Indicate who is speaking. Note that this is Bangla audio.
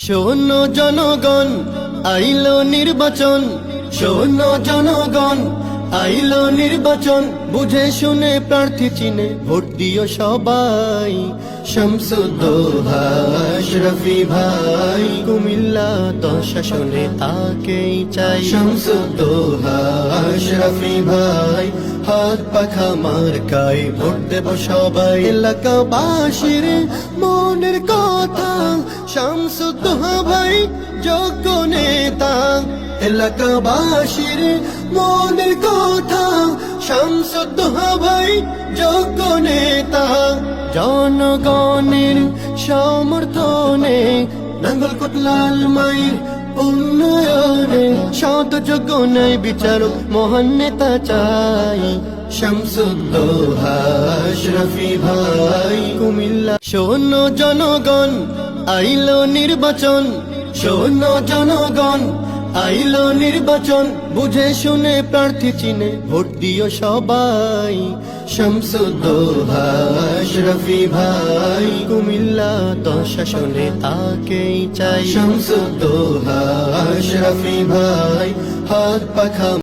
Speaker 1: শোনো জনগণ, আইলো নির্বাচন। শোনো জনগণ, আইলো নির্বাচন। বুঝে শুনে প্রার্থী চিনে ভোট দিও সবাই। শামসুদ্দোহা আশরাফি ভাই, কুমিল্লা তো শাসনে তাকেই চাই। শামসুদ্দোহা আশরাফি ভাই, হাত পাখা মার্কায় ভোট দেব সবাই। এলাকাবাসীর মনের কথা, শামসুদ্দোহা ভাই যোগ্য নেতা। এলাকাবাসীর মনের কথা, শামসুদ্দোহা ভাই যোগ্য নেতা। জনগণের সমর্থনে নাঙ্গলকোট লালমাইর উন্নয়নে সৎ যোগ্য ন্যায় বিচারক মহান নেতা চাই। শামসুদ্দোহা আশরাফি ভাই, কুমিল্লা। শোনো জনগণ, আইলো নির্বাচন। শোনো জনগণ, আইলো নির্বাচন। বুঝে শুনে প্রার্থী চিনে ভোট দিও সবাই। শামসুদ্দোহা আশরাফি ভাই, কুমিল্লা তো শাসনে তাকেই চাই। শামসুদ্দোহা আশরাফি ভাই, হাত পাখা